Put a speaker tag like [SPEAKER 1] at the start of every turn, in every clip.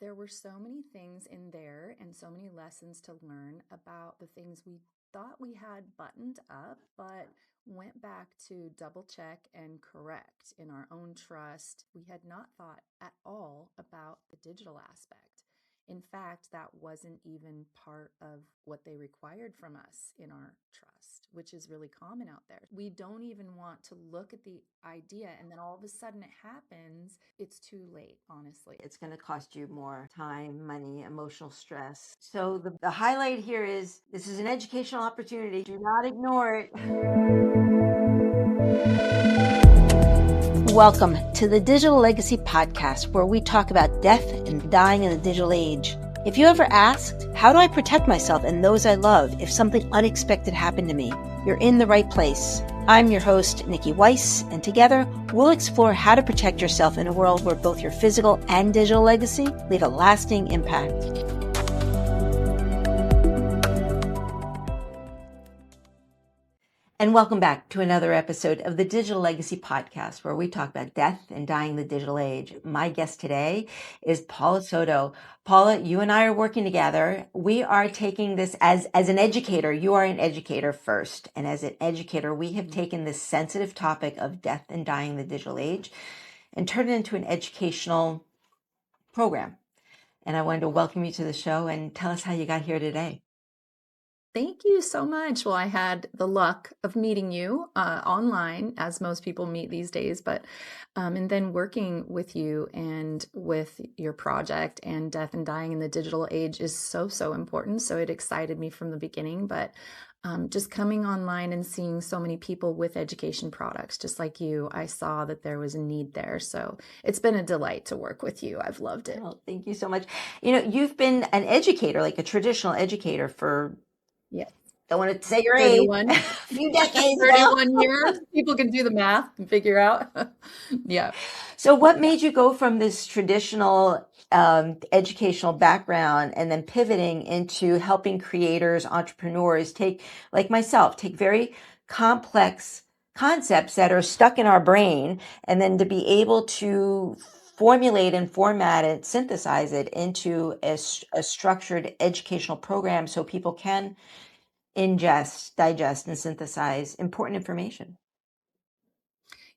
[SPEAKER 1] there were so many things in there and so many lessons to learn about the things we thought we had buttoned up, but went back to double check and correct in our own trust. We had not thought at all about the digital aspect. In fact, that wasn't even part of what they required from us in our trust, which is really common out there. We don't even want to look at the idea, and then all of a sudden it happens. It's too late, honestly.
[SPEAKER 2] It's going to cost you more time, money, emotional stress. So the highlight here is this is an educational opportunity. Do not ignore it. Welcome to the Digital Legacy Podcast, where we talk about death and dying in the digital age. If you ever asked, how do I protect myself and those I love if something unexpected happened to me? You're in the right place. I'm your host, Niki Weiss, and together we'll explore how to protect yourself in a world where both your physical and digital legacy leave a lasting impact. And welcome back to another episode of the Digital Legacy Podcast, where we talk about death and dying in the digital age. My guest today is Paula Soito. Paula, you and I are working together. We are taking this as an educator. You are an educator first. And as an educator, we have taken this sensitive topic of death and dying in the digital age and turned it into an educational program. And I wanted to welcome you to the show and tell us how you got here today.
[SPEAKER 1] Thank you so much. Well, I had the luck of meeting you online, as most people meet these days, but and then working with you and with your project, and death and dying in the digital age is so important. So it excited me from the beginning, but just coming online and seeing so many people with education products, just like you, I saw that there was a need there. So it's been a delight to work with you. I've loved it.
[SPEAKER 2] Oh, thank you so much. You know, you've been an educator, like a traditional educator for,
[SPEAKER 1] Yes.
[SPEAKER 2] don't want to say your age,
[SPEAKER 1] 31.
[SPEAKER 2] a few decades
[SPEAKER 1] 31 years. People can do the math and figure out. Yeah.
[SPEAKER 2] So what made you go from this traditional educational background and then pivoting into helping creators, entrepreneurs like myself, take very complex concepts that are stuck in our brain, and then to be able to formulate and format it, synthesize it into a structured educational program so people can ingest, digest, and synthesize important information?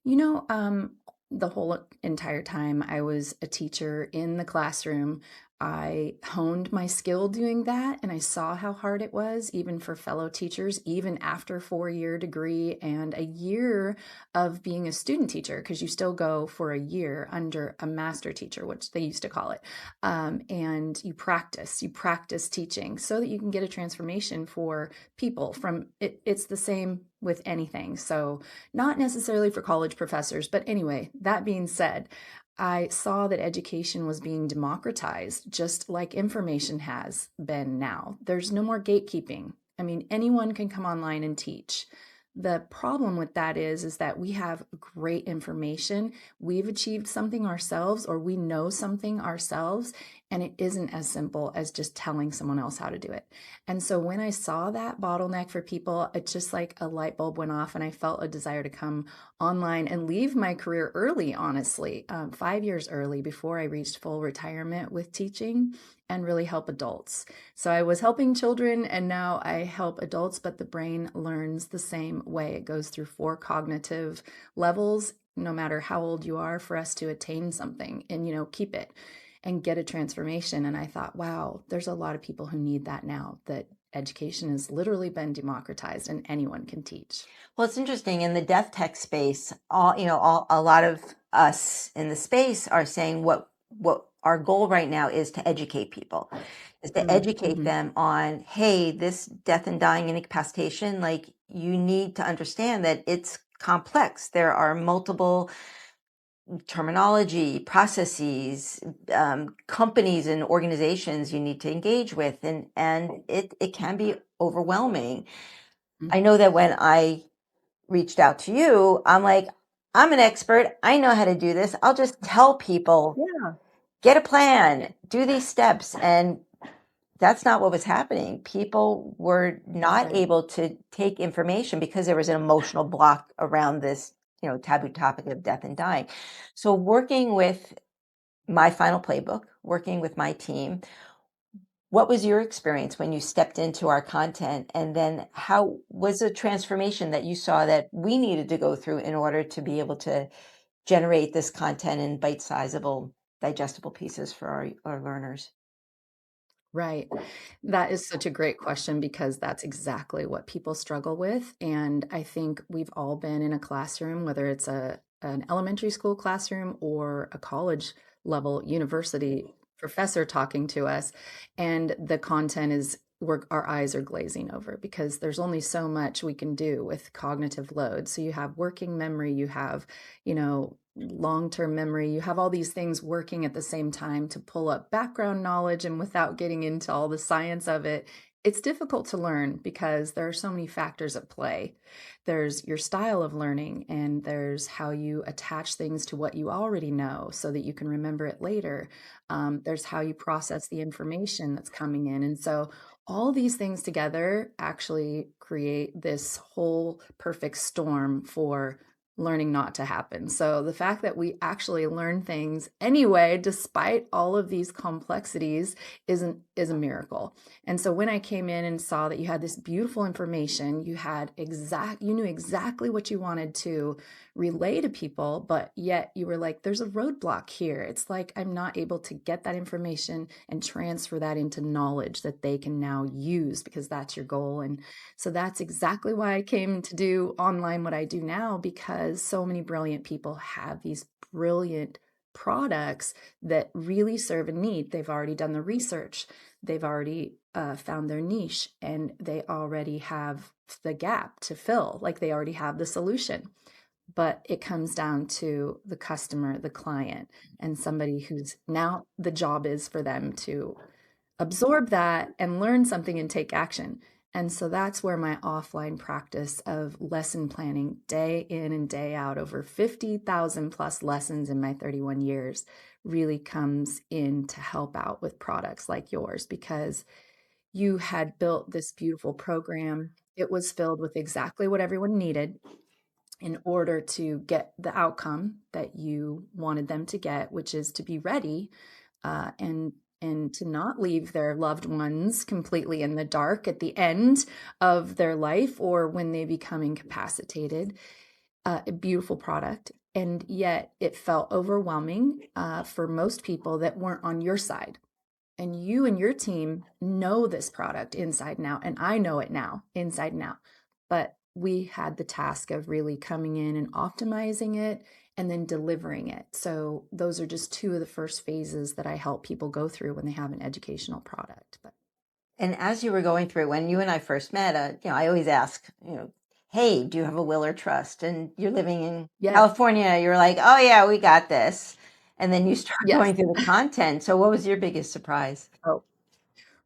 [SPEAKER 1] You know, the whole entire time I was a teacher in the classroom, I honed my skill doing that, and I saw how hard it was, even for fellow teachers, even after 4-year degree and a year of being a student teacher, because you still go for a year under a master teacher, which they used to call it. And you practice teaching so that you can get a transformation for people from it. It's the same with anything. So not necessarily for college professors, but anyway, that being said, I saw that education was being democratized, just like information has been now. There's no more gatekeeping. I mean, anyone can come online and teach. The problem with that is that we have great information. We've achieved something ourselves, or we know something ourselves, and it isn't as simple as just telling someone else how to do it. And so when I saw that bottleneck for people, it's just like a light bulb went off, and I felt a desire to come online and leave my career early, honestly, 5 years early, before I reached full retirement with teaching, and really help adults. So I was helping children, and now I help adults, but the brain learns the same way. It goes through 4 cognitive levels, no matter how old you are, for us to attain something and, keep it and get a transformation. And I thought, wow, there's a lot of people who need that now, that education has literally been democratized and anyone can teach.
[SPEAKER 2] Well, it's interesting in the death tech space. A lot of us in the space are saying what our goal right now is to educate people, is to educate them on, hey, this death and dying and incapacitation, like, you need to understand that it's complex. There are multiple terminology, processes, companies and organizations you need to engage with, and it can be overwhelming. I know that when I reached out to you, I'm like, I'm an expert. I know how to do this. I'll just tell people, get a plan, do these steps. And that's not what was happening. People were not able to take information because there was an emotional block around this, taboo topic of death and dying. So working with My Final Playbook, working with my team. What was your experience when you stepped into our content? And then how was the transformation that you saw that we needed to go through in order to be able to generate this content in bite-sizable, digestible pieces for our learners?
[SPEAKER 1] Right. That is such a great question because that's exactly what people struggle with. And I think we've all been in a classroom, whether it's an elementary school classroom or a college level university professor talking to us, and the content is our eyes are glazing over because there's only so much we can do with cognitive load. So you have working memory, you have, long-term memory, you have all these things working at the same time to pull up background knowledge, and without getting into all the science of it, it's difficult to learn because there are so many factors at play. There's your style of learning, and there's how you attach things to what you already know so that you can remember it later. There's how you process the information that's coming in. And so all these things together actually create this whole perfect storm for learning not to happen. So the fact that we actually learn things anyway, despite all of these complexities, is a miracle. And so when I came in and saw that you had this beautiful information, you knew exactly what you wanted to relay to people, but yet you were like, there's a roadblock here. It's like I'm not able to get that information and transfer that into knowledge that they can now use, because that's your goal. And so that's exactly why I came to do online what I do now, because so many brilliant people have these brilliant products that really serve a need. They've already done the research, they've already found their niche, and they already have the gap to fill. Like they already have the solution. But it comes down to the customer, the client, and somebody who's now the job is for them to absorb that and learn something and take action. And so that's where my offline practice of lesson planning, day in and day out, over 50,000 plus lessons in my 31 years, really comes in to help out with products like yours, because you had built this beautiful program. It was filled with exactly what everyone needed in order to get the outcome that you wanted them to get, which is to be ready, and to not leave their loved ones completely in the dark at the end of their life or when they become incapacitated. A beautiful product, and yet it felt overwhelming for most people that weren't on your side. And you and your team know this product inside and out, and I know it now inside and out. But we had the task of really coming in and optimizing it and then delivering it. So those are just two of the first phases that I help people go through when they have an educational product. But
[SPEAKER 2] And as you were going through, when you and I first met, I always ask, hey, do you have a will or trust? And you're living in
[SPEAKER 1] yes,
[SPEAKER 2] California, you're like, oh yeah, we got this. And then you start
[SPEAKER 1] yes.
[SPEAKER 2] going through the content. So what was your biggest surprise?
[SPEAKER 1] Oh,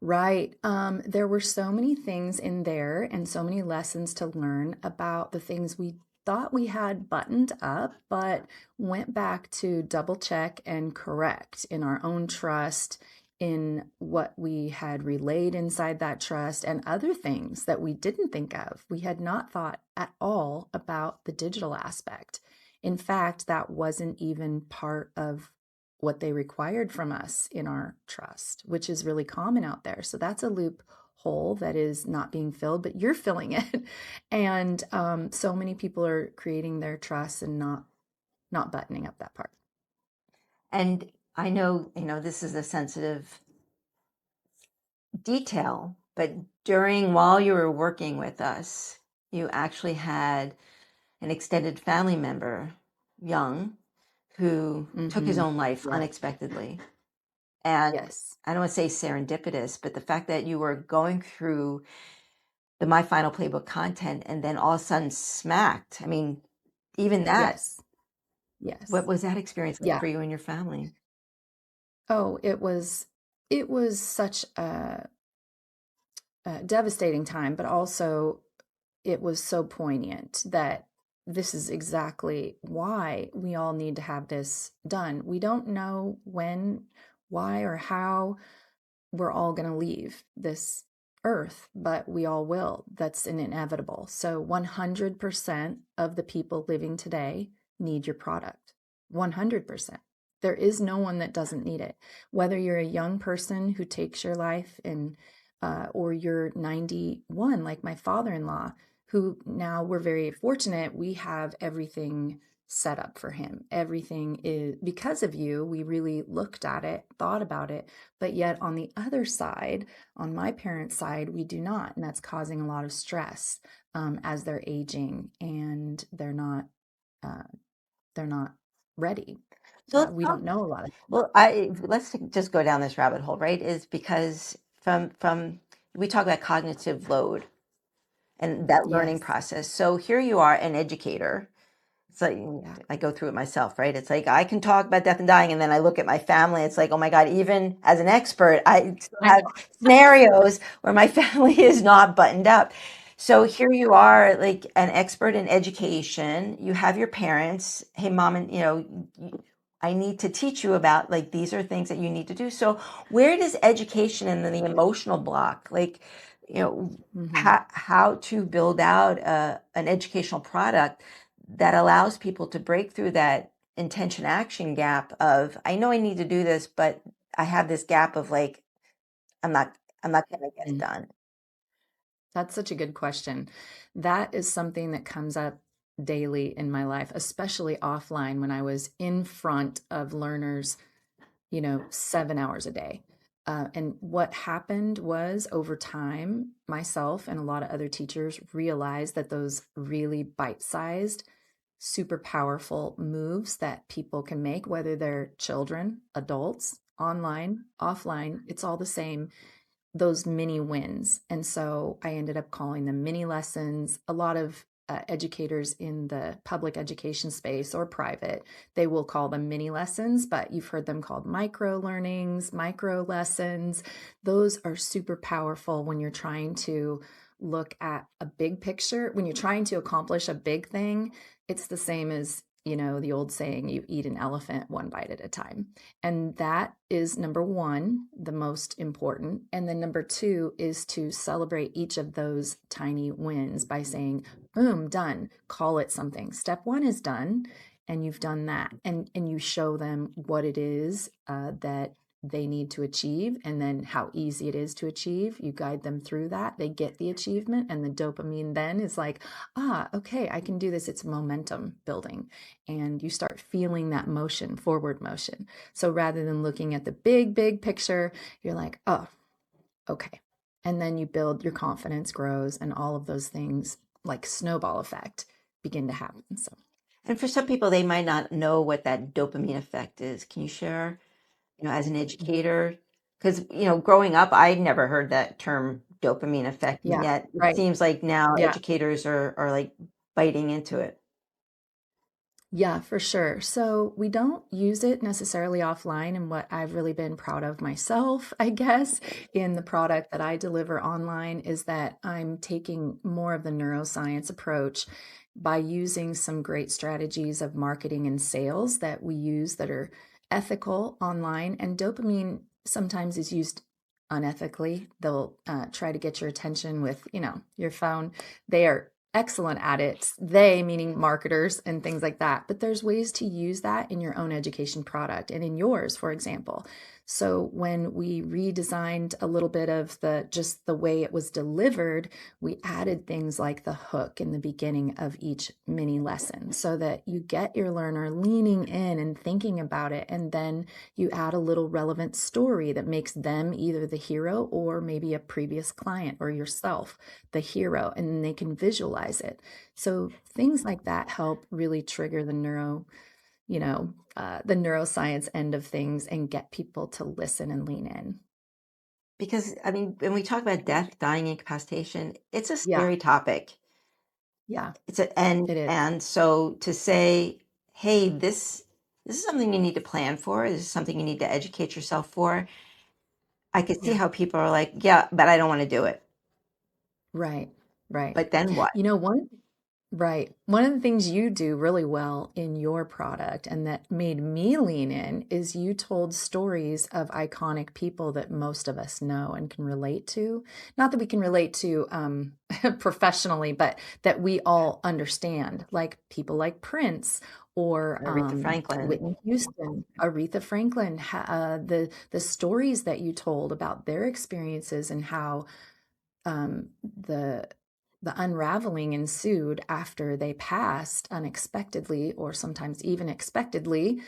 [SPEAKER 1] right. There were so many things in there and so many lessons to learn about the things we thought we had buttoned up, but went back to double check and correct in our own trust, in what we had relayed inside that trust, and other things that we didn't think of. We had not thought at all about the digital aspect. In fact, that wasn't even part of what they required from us in our trust, which is really common out there. So that's a loophole that is not being filled, but you're filling it. And so many people are creating their trust and not buttoning up that part.
[SPEAKER 2] And I know, this is a sensitive detail, but while you were working with us, you actually had an extended family member, young, who took his
[SPEAKER 1] Mm-hmm.
[SPEAKER 2] own life
[SPEAKER 1] Yeah.
[SPEAKER 2] unexpectedly. And
[SPEAKER 1] Yes.
[SPEAKER 2] I don't want to say serendipitous, but the fact that you were going through the My Final Playbook content and then all of a sudden smacked. I mean, even that,
[SPEAKER 1] Yes.
[SPEAKER 2] what
[SPEAKER 1] Yes.
[SPEAKER 2] was that experience like
[SPEAKER 1] Yeah.
[SPEAKER 2] for you and your family?
[SPEAKER 1] Oh, it was such a devastating time, but also it was so poignant that this is exactly why we all need to have this done. We don't know when, why, or how we're all going to leave this earth, but we all will. That's an inevitable. So 100% of the people living today need your product. 100%. There is no one that doesn't need it. Whether you're a young person who takes your life and or you're 91, like my father-in-law, who now we're very fortunate, we have everything set up for him. Everything is because of you. We really looked at it, thought about it, but yet on the other side, on my parents' side, we do not, and that's causing a lot of stress as they're aging and uh, they're not ready.
[SPEAKER 2] So let's
[SPEAKER 1] We
[SPEAKER 2] talk.
[SPEAKER 1] don't know a lot of things.
[SPEAKER 2] Well, let's just go down this rabbit hole, right? Is because from we talk about cognitive load and that learning
[SPEAKER 1] Yes.
[SPEAKER 2] process. So here you are, an educator. It's like
[SPEAKER 1] Yeah.
[SPEAKER 2] I go through it myself, right? It's like I can talk about death and dying, and then I look at my family. It's like, oh my God, even as an expert, I still
[SPEAKER 1] I
[SPEAKER 2] have
[SPEAKER 1] know.
[SPEAKER 2] scenarios where my family is not buttoned up. So here you are, like an expert in education. You have your parents. Hey, mom, and I need to teach you about like these are things that you need to do. So where does education and then the emotional block, like, you know,
[SPEAKER 1] Mhm.
[SPEAKER 2] how to build out an educational product that allows people to break through that intention action gap of I know I need to do this, but I have this gap of like I'm not I'm not going to get it
[SPEAKER 1] Mm.
[SPEAKER 2] done.
[SPEAKER 1] That's such a good question. That is something that comes up daily in my life, especially offline when I was in front of learners, 7 hours a day. And what happened was over time, myself and a lot of other teachers realized that those really bite sized, super powerful moves that people can make, whether they're children, adults, online, offline, it's all the same, those mini wins. And so I ended up calling them mini lessons. A lot of educators in the public education space or private, they will call them mini lessons, but you've heard them called micro learnings, micro lessons. Those are super powerful when you're trying to look at a big picture. When you're trying to accomplish a big thing, it's the same as, the old saying, you eat an elephant one bite at a time. And that is number one, the most important. And then number two is to celebrate each of those tiny wins by saying, boom, done, call it something. Step one is done, and you've done that. And you show them what it is that they need to achieve and then how easy it is to achieve. You guide them through that. They get the achievement, and the dopamine then is like, okay, I can do this. It's momentum building. And you start feeling that motion, forward motion. So rather than looking at the big, big picture, you're like, oh, okay. And then you build, your confidence grows, and all of those things like snowball effect begin to happen. So,
[SPEAKER 2] And for some people, they might not know what that dopamine effect is. Can you share, as an
[SPEAKER 1] mhm.
[SPEAKER 2] educator? Because, growing up, I'd never heard that term dopamine effect. And
[SPEAKER 1] Yeah,
[SPEAKER 2] yet it
[SPEAKER 1] right.
[SPEAKER 2] seems like now
[SPEAKER 1] Yeah.
[SPEAKER 2] educators are like biting into it.
[SPEAKER 1] Yeah, for sure. So we don't use it necessarily offline. And what I've really been proud of myself, I guess, in the product that I deliver online is that I'm taking more of the neuroscience approach by using some great strategies of marketing and sales that we use that are ethical online. And dopamine sometimes is used unethically. They'll try to get your attention with, your phone. They are excellent at it. They, meaning marketers and things like that. But there's ways to use that in your own education product and in yours, for example. So when we redesigned a little bit of just the way it was delivered, we added things like the hook in the beginning of each mini lesson so that you get your learner leaning in and thinking about it. And then you add a little relevant story that makes them either the hero or maybe a previous client or yourself the hero, and then they can visualize it. So things like that help really trigger the neuroscience end of things and get people to listen and lean in.
[SPEAKER 2] Because, I mean, when we talk about death, dying, incapacitation, it's a
[SPEAKER 1] Yeah,
[SPEAKER 2] scary topic.
[SPEAKER 1] yeah,
[SPEAKER 2] It's a and
[SPEAKER 1] it is.
[SPEAKER 2] and so to say, "Hey, this is something you need to plan for. This is something you need to educate yourself for." I could see
[SPEAKER 1] Yeah,
[SPEAKER 2] how people are like, "Yeah, but I don't want to do it."
[SPEAKER 1] right, right.
[SPEAKER 2] But then what?
[SPEAKER 1] You know, one. Right. One of the things you do really well in your product and that made me lean in is you told stories of iconic people that most of us know and can relate to. Not that we can relate to professionally, but that we all understand, like people like Prince or
[SPEAKER 2] Aretha Franklin.
[SPEAKER 1] Whitney Houston, Aretha Franklin, the stories that you told about their experiences and how um, the the unraveling ensued after they passed unexpectedly or sometimes even expectedly.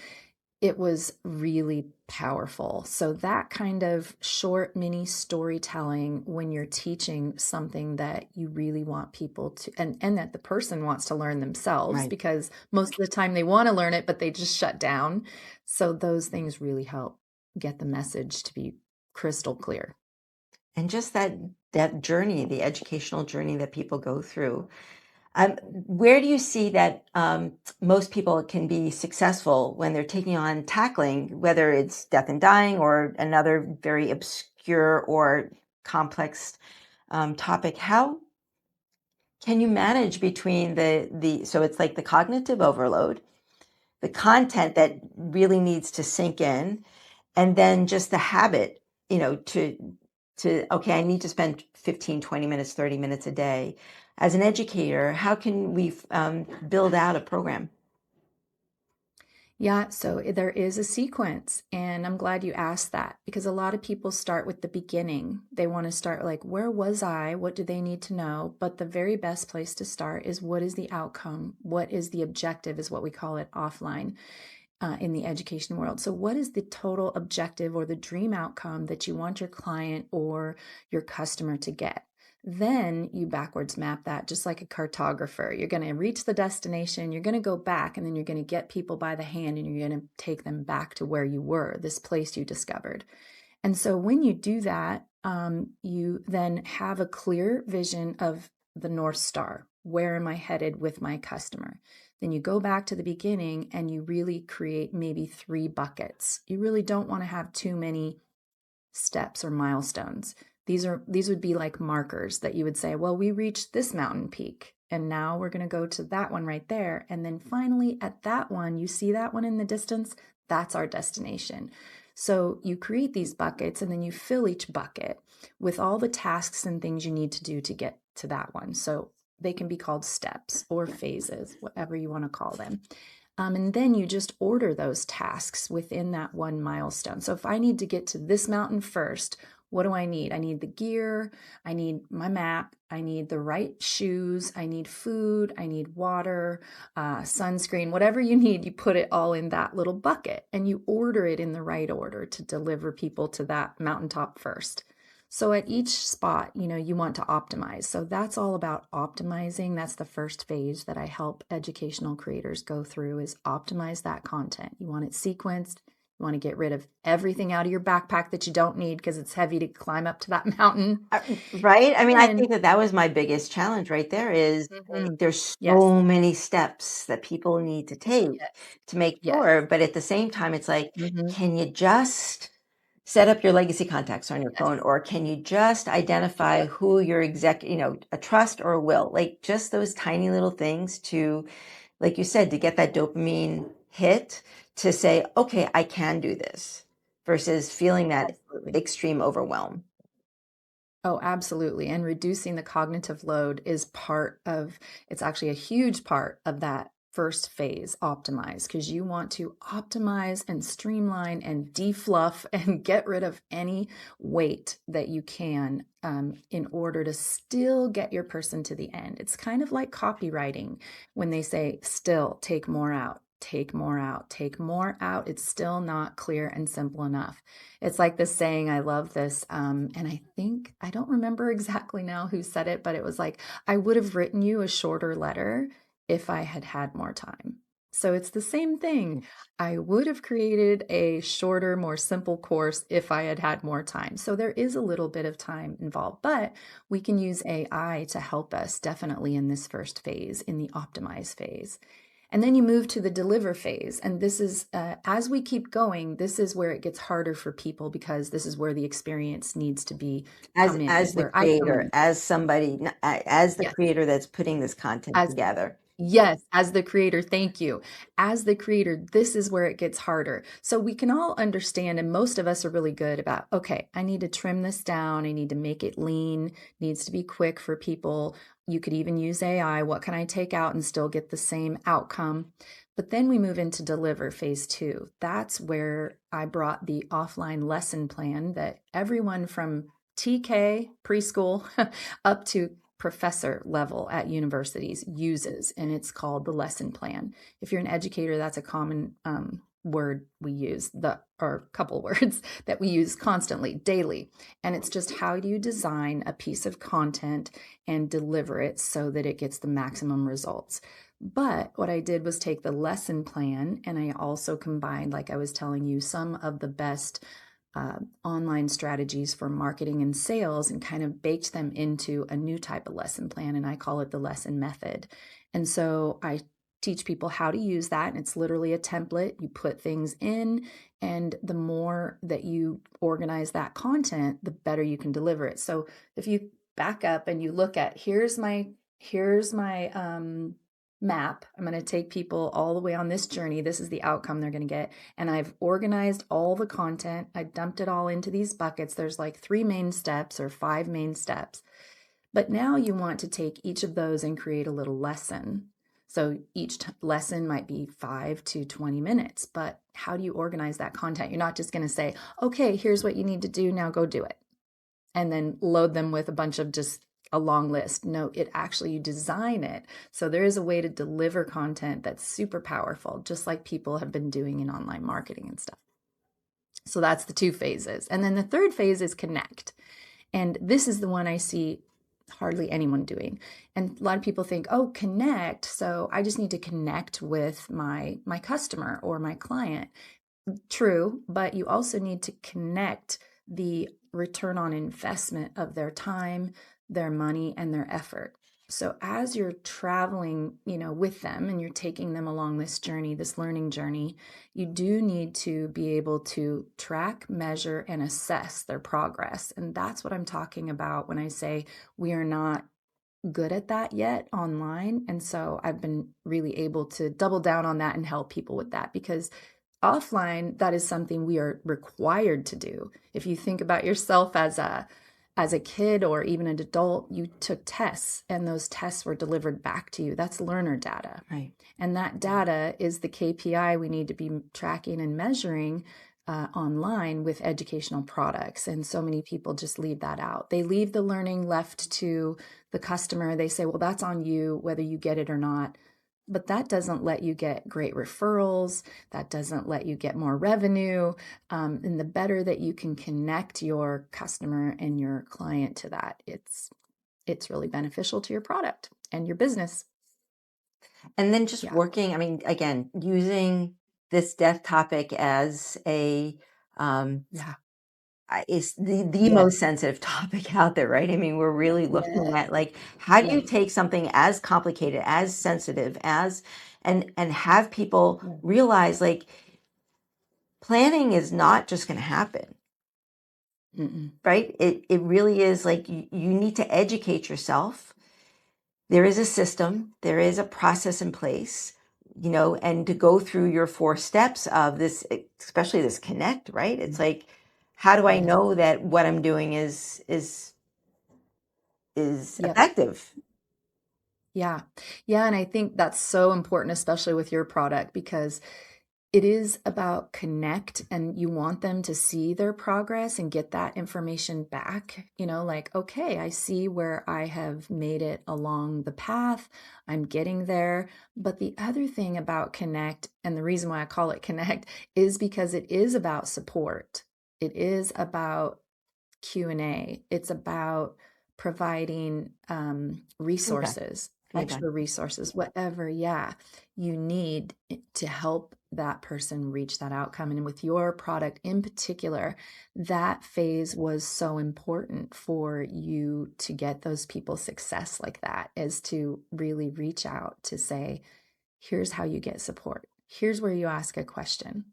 [SPEAKER 1] It was really powerful. So that kind of short mini storytelling when you're teaching something that you really want people to and that the person wants to learn themselves,
[SPEAKER 2] Right.
[SPEAKER 1] because most of the time they want to learn it but they just shut down. So those things really help get the message to be crystal clear.
[SPEAKER 2] And just that journey, the educational journey that people go through. Where do you see that most people can be successful when they're taking on tackling, whether it's death and dying or another very obscure or complex topic? How can you manage between the so it's like the cognitive overload, the content that really needs to sink in, and then just the habit, to okay, I need to spend 15, 20 minutes, 30 minutes a day. As an educator, how can we build out a program?
[SPEAKER 1] Yeah, so there is a sequence, and I'm glad you asked that because a lot of people start with the beginning. They want to start like, where was I? What do they need to know? But the very best place to start is what is the outcome? What is the objective, is what we call it offline in the education world. So, what is the total objective or the dream outcome that you want your client or your customer to get? Then you backwards map that just like a cartographer. You're going to reach the destination, you're going to go back, and then you're going to get people by the hand and you're going to take them back to where you were, this place you discovered. And so when you do that, you then have a clear vision of the North Star. Where am I headed with my customer? Then you go back to the beginning and you really create maybe 3 buckets. You really don't want to have too many steps or milestones. These would be like markers that you would say, well, we reached this mountain peak and now we're going to go to that one right there. And then finally at that one, you see that one in the distance, that's our destination. So you create these buckets and then you fill each bucket with all the tasks and things you need to do to get to that one. So they can be called steps or phases, whatever you want to call them. And then you just order those tasks within that one milestone. So if I need to get to this mountain first, what do I need? I need the gear, I need my map, I need the right shoes, I need food, I need water, sunscreen, whatever you need, you put it all in that little bucket and you order it in the right order to deliver people to that mountaintop first. So at each spot, you want to optimize. So that's all about optimizing. That's the first phase that I help educational creators go through, is optimize that content. You want it sequenced. You want to get rid of everything out of your backpack that you don't need because it's heavy to climb up to that mountain.
[SPEAKER 2] Right? I mean, I
[SPEAKER 1] And
[SPEAKER 2] think that was my biggest challenge right there is
[SPEAKER 1] mhm,
[SPEAKER 2] there's
[SPEAKER 1] yes,
[SPEAKER 2] so many steps that people need to take
[SPEAKER 1] yes,
[SPEAKER 2] to make
[SPEAKER 1] yes,
[SPEAKER 2] sure, but at the same time, it's like,
[SPEAKER 1] mhm,
[SPEAKER 2] can you just set up your legacy contacts on your phone,
[SPEAKER 1] yes,
[SPEAKER 2] or can you just identify
[SPEAKER 1] yep,
[SPEAKER 2] who your a trust or a will, like just those tiny little things to, like you said, to get that dopamine hit to say, okay, I can do this versus feeling that
[SPEAKER 1] absolutely.
[SPEAKER 2] extreme overwhelm.
[SPEAKER 1] Oh, absolutely. And reducing the cognitive load is it's actually a huge part of that first phase, optimize, because you want to optimize and streamline and defluff and get rid of any weight that you can in order to still get your person to the end. It's kind of like copywriting when they say, still take more out. Take more out, take more out. It's still not clear and simple enough. It's like this saying, I love this. And I don't remember exactly now who said it, but it was like, I would have written you a shorter letter if I had had more time. So it's the same thing. I would have created a shorter, more simple course if I had had more time. So there is a little bit of time involved, but we can use AI to help us definitely in this first phase, in the optimize phase. And then you move to the deliver phase. And this is, as we keep going, this is where it gets harder for people because this is where the experience needs to be come in,
[SPEAKER 2] As the
[SPEAKER 1] where I come
[SPEAKER 2] creator,
[SPEAKER 1] in.
[SPEAKER 2] as somebody, as the
[SPEAKER 1] Yes.
[SPEAKER 2] creator that's putting this content
[SPEAKER 1] As
[SPEAKER 2] together.
[SPEAKER 1] Yes, as the creator, thank you. As the creator, this is where it gets harder. So we can all understand, and most of us are really good about, okay, I need to trim this down. I need to make it lean, needs to be quick for people. You could even use AI. What can I take out and still get the same outcome? But then we move into deliver phase two. That's where I brought the offline lesson plan that everyone from TK, preschool, up to professor level at universities uses, and it's called the lesson plan. If you're an educator, that's a common word we use, or couple words that we use constantly, daily. And it's just how do you design a piece of content and deliver it so that it gets the maximum results. But what I did was take the lesson plan and I also combined, like I was telling you, some of the best online strategies for marketing and sales and kind of baked them into a new type of lesson plan. And I call it the lesson method. And so I teach people how to use that. And it's literally a template. You put things in, and the more that you organize that content, the better you can deliver it. So if you back up and you look at here's my map. I'm going to take people all the way on this journey. This is the outcome they're going to get. And I've organized all the content. I dumped it all into these buckets. There's like 3 main steps or 5 main steps. But now you want to take each of those and create a little lesson. So each lesson might be 5 to 20 minutes. But how do you organize that content? You're not just going to say, okay, here's what you need to do. Now go do it. And then load them with a bunch of just a long list. No, it actually, you design it. So there is a way to deliver content that's super powerful, just like people have been doing in online marketing and stuff. So that's the 2 phases. And then the third phase is connect. And this is the one I see hardly anyone doing. And a lot of people think, oh, connect. So I just need to connect with my customer or my client. True, but you also need to connect the return on investment of their time, their money, and their effort. So as you're traveling, with them and you're taking them along this journey, this learning journey, you do need to be able to track, measure, and assess their progress. And that's what I'm talking about when I say we are not good at that yet online. And so I've been really able to double down on that and help people with that because offline, that is something we are required to do. If you think about yourself as a kid or even an adult, you took tests and those tests were delivered back to you. That's learner data.
[SPEAKER 2] Right.
[SPEAKER 1] And that data is the KPI we need to be tracking and measuring online with educational products. And so many people just leave that out. They leave the learning left to the customer. They say, well, that's on you, whether you get it or not. But that doesn't let you get great referrals. That doesn't let you get more revenue. And the better that you can connect your customer and your client to that, it's really beneficial to your product and your business.
[SPEAKER 2] And then just
[SPEAKER 1] Yeah.
[SPEAKER 2] working, I mean, again, using this death topic as a
[SPEAKER 1] Yeah.
[SPEAKER 2] is the most
[SPEAKER 1] Yes.
[SPEAKER 2] sensitive topic out there, right? I mean, we're really looking
[SPEAKER 1] Yes.
[SPEAKER 2] at like how do you
[SPEAKER 1] Yes.
[SPEAKER 2] take something as complicated, as sensitive, as and have people
[SPEAKER 1] Yeah.
[SPEAKER 2] realize like planning is not just going to happen,
[SPEAKER 1] Mm-mm.
[SPEAKER 2] right? It really is like you need to educate yourself. There is a system, there is a process in place, and to go through your 4 steps of this, especially this connect, right? It's like, how do I
[SPEAKER 1] Yes.
[SPEAKER 2] know that what I'm doing is
[SPEAKER 1] Yep.
[SPEAKER 2] effective?
[SPEAKER 1] Yeah. Yeah. And I think that's so important, especially with your product, because it is about connect and you want them to see their progress and get that information back. Like, okay, I see where I have made it along the path. I'm getting there. But the other thing about connect, and the reason why I call it connect, is because it is about support. It is about Q&A. It's about providing
[SPEAKER 2] Feedback,
[SPEAKER 1] resources,
[SPEAKER 2] feedback.
[SPEAKER 1] extra resources, whatever, yeah, you need to help that person reach that outcome. And with your product in particular, that phase was so important for you to get those people success like that, is to really reach out to say, Here's how you get support. Here's where you ask a question.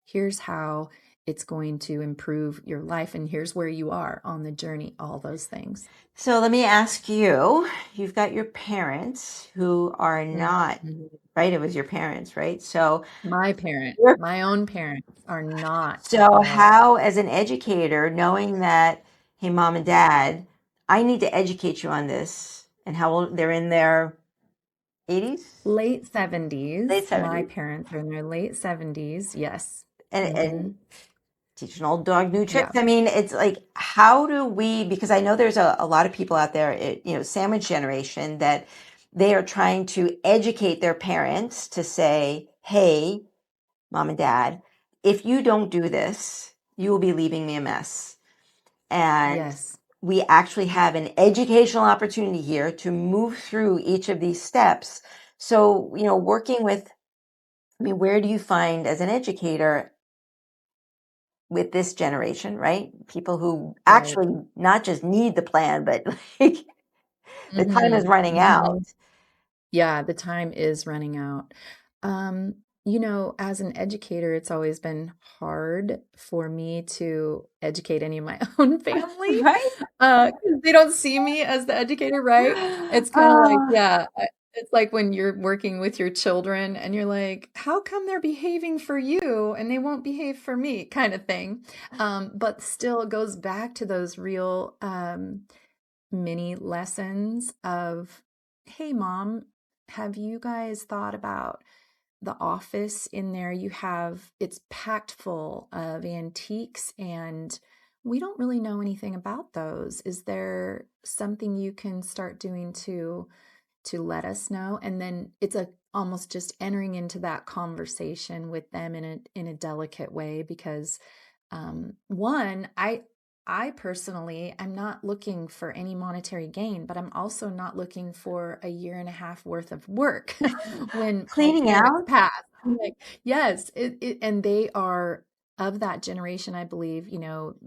[SPEAKER 1] Here's how it's going to improve your life. And here's where you are on the journey, all those things.
[SPEAKER 2] So let me ask you, you've got your parents who are not,
[SPEAKER 1] Mhm.
[SPEAKER 2] right? It was your parents, right? So,
[SPEAKER 1] My own parents are not at
[SPEAKER 2] so
[SPEAKER 1] all.
[SPEAKER 2] how, as an educator, knowing that, hey, mom and dad, I need to educate you on this, and how old they're in their 80s,
[SPEAKER 1] Late
[SPEAKER 2] late
[SPEAKER 1] 70s. My
[SPEAKER 2] 70s,
[SPEAKER 1] parents are in their late 70s. Yes.
[SPEAKER 2] and
[SPEAKER 1] Hmm.
[SPEAKER 2] teach an old dog new tricks.
[SPEAKER 1] Yeah.
[SPEAKER 2] I mean, it's like, how do we, because I know there's a lot of people out there, sandwich generation, that they are trying to educate their parents to say, hey, mom and dad, if you don't do this, you will be leaving me a mess. And
[SPEAKER 1] Yes.
[SPEAKER 2] we actually have an educational opportunity here to move through each of these steps. So, working with, I mean, where do you find as an educator with this generation, right? People who
[SPEAKER 1] Right.
[SPEAKER 2] actually not just need the plan, but like the time is
[SPEAKER 1] Hmm.
[SPEAKER 2] running out.
[SPEAKER 1] Hmm. Yeah, the time is running out. Um, as an educator, it's always been hard for me to educate any of my own family,
[SPEAKER 2] Right?
[SPEAKER 1] 'cause they don't see me as the educator, right? It's kinda like,
[SPEAKER 2] Ah,
[SPEAKER 1] yeah, it's like when you're working with your children and you're like, "How come they're behaving for you and they won't behave for me?" Kinda thing. But still it goes back to those real, mini lessons of, "Hey, mom, have you guys thought about the office in there? It's packed full of antiques and we don't really know anything about those. Is there something you can start doing to let us know?" And then it's a almost just entering into that conversation with them in a delicate way because one, I personally am not looking for any monetary gain, but I'm also not looking for a year and a half worth of work when my
[SPEAKER 2] cleaning
[SPEAKER 1] parents
[SPEAKER 2] out.
[SPEAKER 1] pass. I'm like, yes, and they are of that generation, I believe,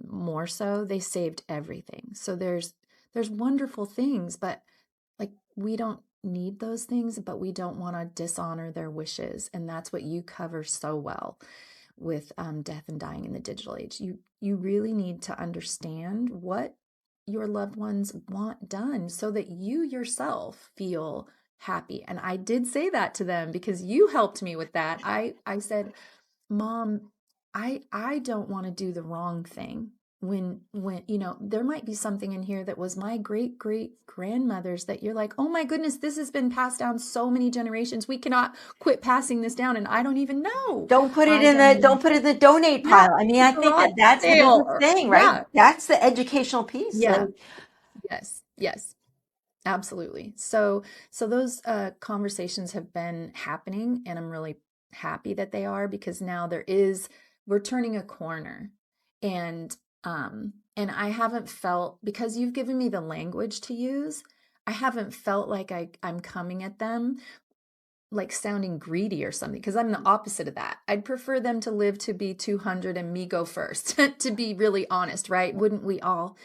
[SPEAKER 1] more so, they saved everything. So there's wonderful things, but like we don't need those things, but we don't want to dishonor their wishes. And that's what you cover so well with death and dying in the digital age. You really need to understand what your loved ones want done so that you yourself feel happy. And I did say that to them because you helped me with that. I said, "Mom, I don't want to do the wrong thing." When there might be something in here that was my great great grandmother's that you're like, "Oh my goodness, this has been passed down so many generations. We cannot quit passing this down and I don't even know." I don't
[SPEAKER 2] Don't
[SPEAKER 1] even
[SPEAKER 2] put it in the donate
[SPEAKER 1] Yeah,
[SPEAKER 2] pile. I mean,
[SPEAKER 1] the
[SPEAKER 2] I think
[SPEAKER 1] garage
[SPEAKER 2] that that's the
[SPEAKER 1] sale
[SPEAKER 2] biggest
[SPEAKER 1] or
[SPEAKER 2] thing, right?
[SPEAKER 1] yeah.
[SPEAKER 2] That's the educational piece.
[SPEAKER 1] Yeah.
[SPEAKER 2] Like,
[SPEAKER 1] Yes. Yes. Absolutely. So those conversations have been happening, and I'm really happy that they are because now we're turning a corner, and and I haven't felt because you've given me the language to use. I haven't felt like I'm coming at them like sounding greedy or something because I'm the opposite of that. I'd prefer them to live to be 200 and me go first, to be really honest, right? Wouldn't we all?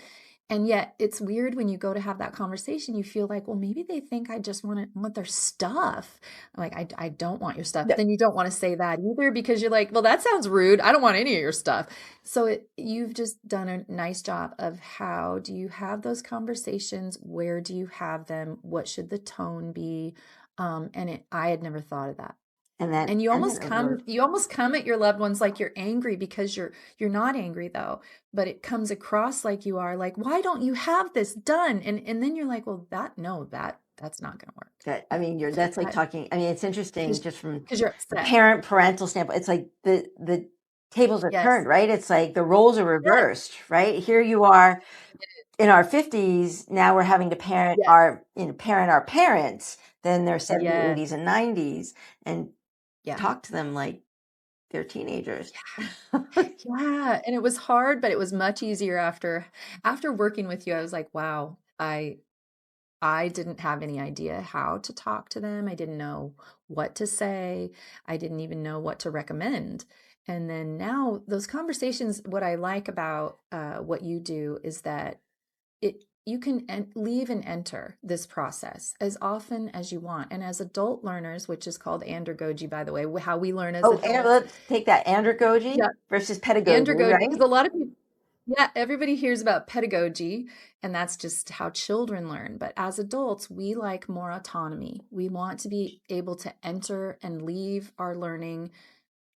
[SPEAKER 1] And yet it's weird when you go to have that conversation, you feel like, well, maybe they think I just want their stuff. I'm like, I don't want your stuff. But then you don't want to say that either because you're like, well, that sounds rude. I don't want any of your stuff. So you've just done a nice job of how do you have those conversations? Where do you have them? What should the tone be? I had never thought of that. And
[SPEAKER 2] and then it works.
[SPEAKER 1] you almost come at your loved ones like you're angry because you're not angry though, but it comes across like you are like, why don't you have this done? And then you're like, well, that's not going to work.
[SPEAKER 2] That, I mean, that's like
[SPEAKER 1] That
[SPEAKER 2] talking. I mean, it's interesting
[SPEAKER 1] because
[SPEAKER 2] just from
[SPEAKER 1] you're
[SPEAKER 2] the
[SPEAKER 1] upset.
[SPEAKER 2] parental standpoint. It's like the tables are turned,
[SPEAKER 1] Yes.
[SPEAKER 2] right? It's like the roles are
[SPEAKER 1] Yes.
[SPEAKER 2] reversed, right? Here you are in our 50s, now we're having to
[SPEAKER 1] Yes.
[SPEAKER 2] parent our parents, then they're 70,
[SPEAKER 1] Yes.
[SPEAKER 2] 80s, and 90s, and
[SPEAKER 1] Yeah.
[SPEAKER 2] talk to them like they're teenagers.
[SPEAKER 1] Yeah. And it was hard, but it was much easier after working with you. I was like, wow, I didn't have any idea how to talk to them. I didn't know what to say. I didn't even know what to recommend. And then now those conversations, what I like about what you do is that leave and enter this process as often as you want. And as adult learners, which is called Andragogy, by the way, how we learn as
[SPEAKER 2] Oh, and
[SPEAKER 1] adults.
[SPEAKER 2] let's take that andragogy
[SPEAKER 1] Yeah,
[SPEAKER 2] versus pedagogy,
[SPEAKER 1] Andragogy,
[SPEAKER 2] right?
[SPEAKER 1] because a lot of people, yeah, everybody hears about pedagogy, and that's just how children learn. But as adults, we like more autonomy. We want to be able to enter and leave our learning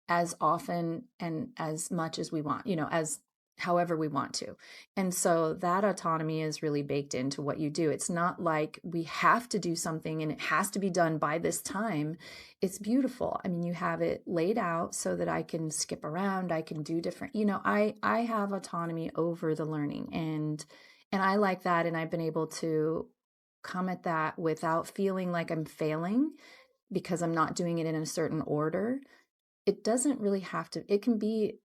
[SPEAKER 1] as often and as much as we want, as however we want to. And so that autonomy is really baked into what you do. It's not like we have to do something and it has to be done by this time. It's beautiful. I mean, you have it laid out so that I can skip around, I can do different, I have autonomy over the learning, and I like that, and I've been able to come at that without feeling like I'm failing because I'm not doing it in a certain order. It doesn't really have to, it can be,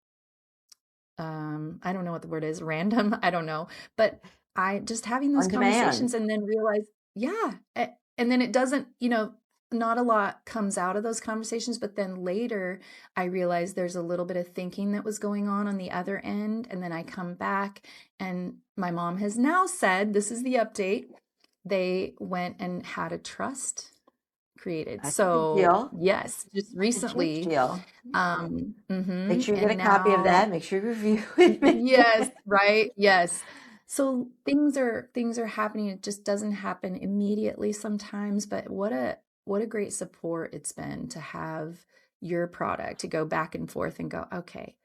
[SPEAKER 1] I don't know what the word is, random, I don't know, but I just having those
[SPEAKER 2] On demand.
[SPEAKER 1] conversations and then realize, yeah, and then it doesn't, not a lot comes out of those conversations, but then later I realize there's a little bit of thinking that was going on the other end, and then I come back, and my mom has now said, this is the update, they went and had a trust created.
[SPEAKER 2] That's a big
[SPEAKER 1] So
[SPEAKER 2] deal.
[SPEAKER 1] yes, just
[SPEAKER 2] That's a huge
[SPEAKER 1] recently.
[SPEAKER 2] deal. Make sure you get
[SPEAKER 1] And
[SPEAKER 2] a copy of
[SPEAKER 1] now,
[SPEAKER 2] that. Make sure you review it.
[SPEAKER 1] yes, right, yes. So things are happening. It just doesn't happen immediately sometimes, but what a great support it's been to have your product to go back and forth and go, okay,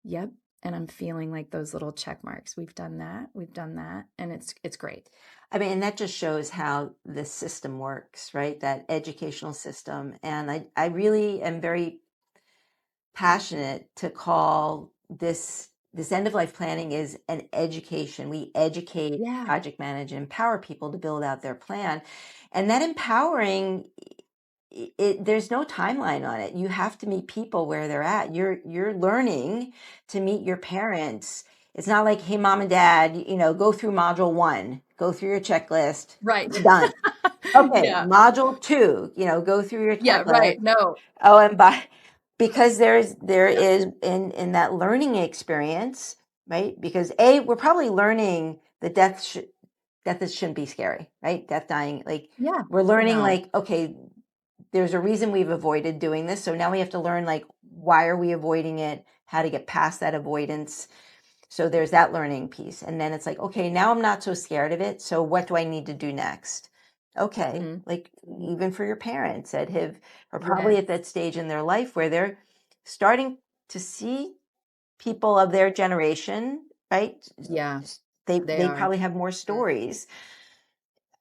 [SPEAKER 1] yep. And I'm feeling like those little check marks. We've done that, and it's great.
[SPEAKER 2] I mean, and that just shows how the system works, right? That educational system. And I really am very passionate to call this end of life planning is an education. We educate,
[SPEAKER 1] Yeah,
[SPEAKER 2] project manage, and empower people to build out their plan. And that empowering, there's no timeline on it. You have to meet people where they're at. You're learning to meet your parents. It's not like, hey, mom and dad, go through module 1, go through your checklist,
[SPEAKER 1] right.
[SPEAKER 2] done. Okay,
[SPEAKER 1] Yeah,
[SPEAKER 2] module 2, go through your
[SPEAKER 1] yeah,
[SPEAKER 2] checklist.
[SPEAKER 1] right. No,
[SPEAKER 2] Oh, and because there
[SPEAKER 1] yep,
[SPEAKER 2] is in that learning experience, right? Because we're probably learning that shouldn't be scary, right? Death, dying, like
[SPEAKER 1] yeah,
[SPEAKER 2] we're learning,
[SPEAKER 1] no,
[SPEAKER 2] like, okay, there's a reason we've avoided doing this. So now we have to learn, like, why are we avoiding it? How to get past that avoidance. So there's that learning piece. And then it's like, okay, now I'm not so scared of it. So what do I need to do next? Okay.
[SPEAKER 1] mhm,
[SPEAKER 2] Like, even for your parents that are probably
[SPEAKER 1] yes,
[SPEAKER 2] at that stage in their life where they're starting to see people of their generation, right?
[SPEAKER 1] yeah, they
[SPEAKER 2] They
[SPEAKER 1] are.
[SPEAKER 2] probably have more stories,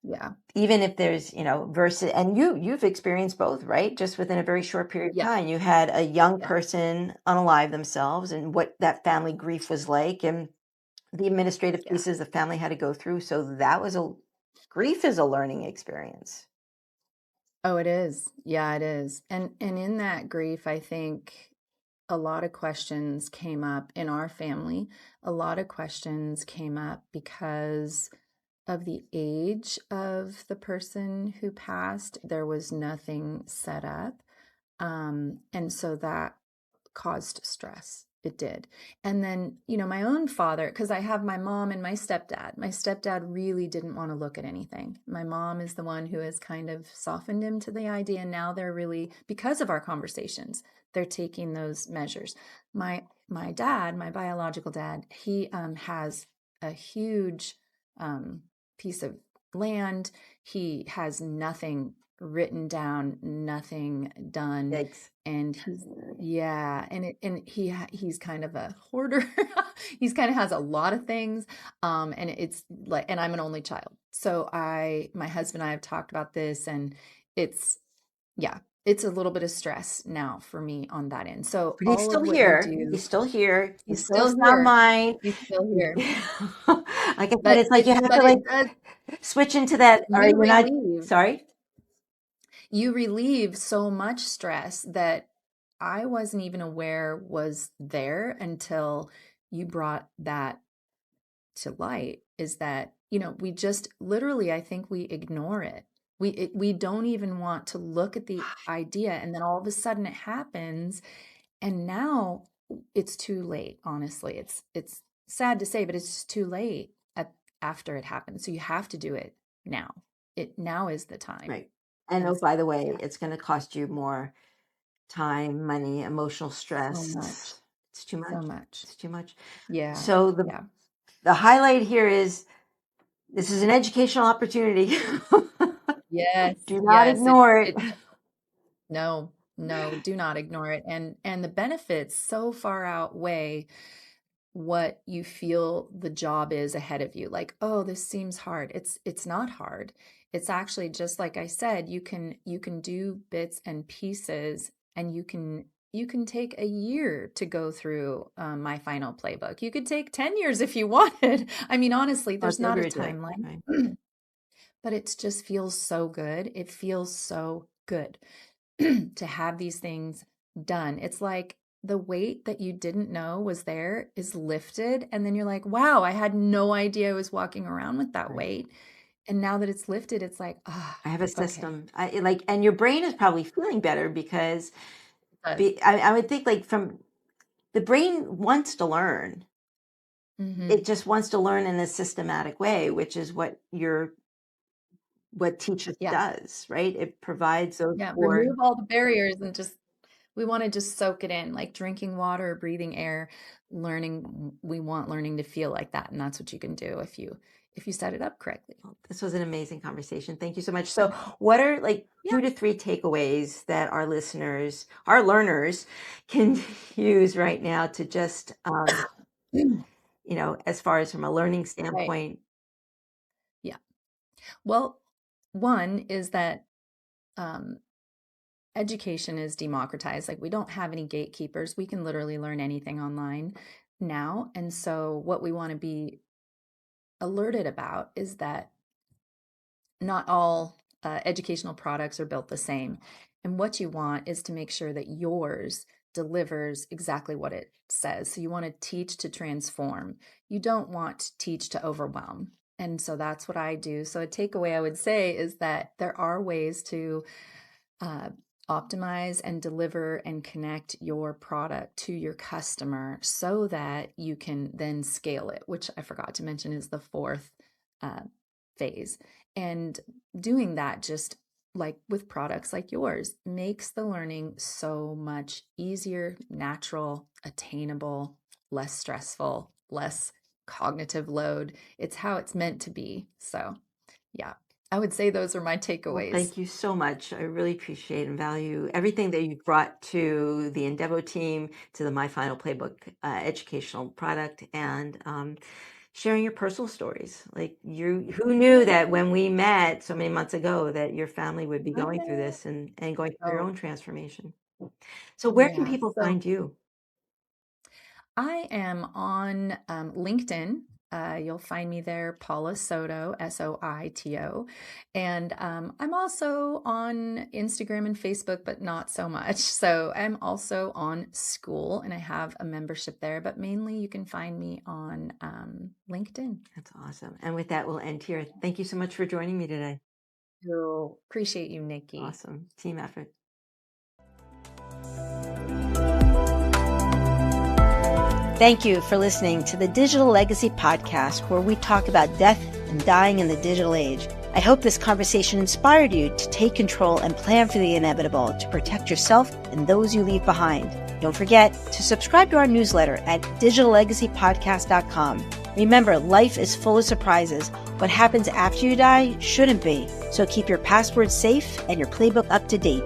[SPEAKER 1] Yeah,
[SPEAKER 2] even if there's, versus, and you've experienced both, right? Just within a very short period of
[SPEAKER 1] yeah,
[SPEAKER 2] time, you had a young
[SPEAKER 1] yeah,
[SPEAKER 2] person unalive themselves and what that family grief was like, and the administrative
[SPEAKER 1] yeah.
[SPEAKER 2] pieces the family had to go through. So that was grief is a learning experience.
[SPEAKER 1] Oh, it is. Yeah, it is. And in that grief, I think a lot of questions came up in our family. A lot of questions came up because of the age of the person who passed. There was nothing set up. And so that caused stress. It did. And then, my own father, because I have my mom and my stepdad. My stepdad really didn't want to look at anything. My mom is the one who has kind of softened him to the idea. And now they're really, because of our conversations, they're taking those measures. My dad, my biological dad, he has a huge piece of land. He has nothing written down, nothing done,
[SPEAKER 2] Yikes.
[SPEAKER 1] and yeah, he's kind of a hoarder. He's kind of has a lot of things, and it's like, and I'm an only child, so my husband and I have talked about this, and it's, yeah, it's a little bit of stress now for me on that end. So
[SPEAKER 2] But he's
[SPEAKER 1] all
[SPEAKER 2] still
[SPEAKER 1] of what you
[SPEAKER 2] here.
[SPEAKER 1] do,
[SPEAKER 2] He's still here. He's
[SPEAKER 1] he's
[SPEAKER 2] still of
[SPEAKER 1] still
[SPEAKER 2] sound
[SPEAKER 1] here.
[SPEAKER 2] mind.
[SPEAKER 1] He's still here,
[SPEAKER 2] Like I said,
[SPEAKER 1] but
[SPEAKER 2] it's like you have to, like,
[SPEAKER 1] it does.
[SPEAKER 2] switch into that. All right,
[SPEAKER 1] You
[SPEAKER 2] you're not
[SPEAKER 1] relieve
[SPEAKER 2] sorry.
[SPEAKER 1] you relieve so much stress that I wasn't even aware was there until you brought that to light. Is that, we just literally, I think we ignore it. We don't even want to look at the idea, and then all of a sudden it happens, and now it's too late. Honestly, it's sad to say, but it's just too late. after it happens. So you have to do it now. Now is the time.
[SPEAKER 2] Right. And oh,
[SPEAKER 1] And
[SPEAKER 2] by the way,
[SPEAKER 1] yeah,
[SPEAKER 2] it's going to cost you more time, money, emotional
[SPEAKER 1] so much,
[SPEAKER 2] stress. It's too
[SPEAKER 1] so
[SPEAKER 2] much.
[SPEAKER 1] much.
[SPEAKER 2] It's too much.
[SPEAKER 1] Yeah,
[SPEAKER 2] So
[SPEAKER 1] yeah.
[SPEAKER 2] the highlight here is this is an educational opportunity.
[SPEAKER 1] Yes,
[SPEAKER 2] Do not
[SPEAKER 1] yes.
[SPEAKER 2] ignore it.
[SPEAKER 1] It No, no, do not ignore it. And the benefits so far outweigh what you feel the job is ahead of you. Like, oh, this seems hard. It's not hard. It's actually just like I said, you can do bits and pieces, and you can take a year to go through My Final Playbook. You could take 10 years if you wanted. I mean, honestly,
[SPEAKER 2] Oh,
[SPEAKER 1] there's
[SPEAKER 2] it's
[SPEAKER 1] not a
[SPEAKER 2] every day.
[SPEAKER 1] timeline,
[SPEAKER 2] Right.
[SPEAKER 1] but it just feels so good. It feels so good to have these things done. It's like the weight that you didn't know was there is lifted. And then you're like, wow, I had no idea I was walking around with that
[SPEAKER 2] Right.
[SPEAKER 1] weight. And now that it's lifted, it's like, ah,
[SPEAKER 2] I have a
[SPEAKER 1] okay.
[SPEAKER 2] system. And your brain is probably feeling better because
[SPEAKER 1] It does.
[SPEAKER 2] I would think like from the brain wants to learn.
[SPEAKER 1] Hmm.
[SPEAKER 2] It just wants to learn in a systematic way, which is what teaches
[SPEAKER 1] Yeah.
[SPEAKER 2] does, right? It provides those
[SPEAKER 1] Yeah.
[SPEAKER 2] for.
[SPEAKER 1] Remove all the barriers and just, we want to just soak it in, like drinking water, breathing air, learning. We want learning to feel like that. And that's what you can do if you set it up correctly.
[SPEAKER 2] This was an amazing conversation. Thank you so much. So, what are like
[SPEAKER 1] Yeah.
[SPEAKER 2] 2 to 3 takeaways that our listeners, our learners, can use right now to just, as far as from a learning
[SPEAKER 1] Right.
[SPEAKER 2] standpoint?
[SPEAKER 1] Yeah. Well, one is that um, education is democratized. Like, we don't have any gatekeepers. We can literally learn anything online now. And so, what we want to be alerted about is that not all educational products are built the same. And what you want is to make sure that yours delivers exactly what it says. So, you want to teach to transform. You don't want to teach to overwhelm. And so that's what I do. So, a takeaway I would say is that there are ways to uh, optimize and deliver and connect your product to your customer so that you can then scale it, which I forgot to mention is the fourth uh, phase. And doing that, just like with products like yours, makes the learning so much easier, natural, attainable, less stressful, less cognitive load. It's how it's meant to be. So, yeah, I would say those are my
[SPEAKER 2] Well,
[SPEAKER 1] takeaways.
[SPEAKER 2] thank you so much. I really appreciate and value everything that you've brought to the Endeavo team, to the My Final Playbook educational product, and sharing your personal stories. Like who knew that when we met so many months ago that your family would be
[SPEAKER 1] I
[SPEAKER 2] going through
[SPEAKER 1] know.
[SPEAKER 2] this and going through your
[SPEAKER 1] Oh,
[SPEAKER 2] own transformation. So where can
[SPEAKER 1] yeah.
[SPEAKER 2] people
[SPEAKER 1] So
[SPEAKER 2] find you?
[SPEAKER 1] I am on LinkedIn. You'll find me there, Paula Soito, Soito. And I'm also on Instagram and Facebook, but not so much. So I'm also on School, and I have a membership there, but mainly you can find me on LinkedIn.
[SPEAKER 2] That's awesome. And with that, we'll end here. Thank you so much for joining me today.
[SPEAKER 1] So appreciate you, Nikki.
[SPEAKER 2] Awesome. Team effort. Thank you for listening to the Digital Legacy Podcast, where we talk about death and dying in the digital age. I hope this conversation inspired you to take control and plan for the inevitable to protect yourself and those you leave behind. Don't forget to subscribe to our newsletter at digitallegacypodcast.com. Remember, life is full of surprises. What happens after you die shouldn't be. So keep your passwords safe and your playbook up to date.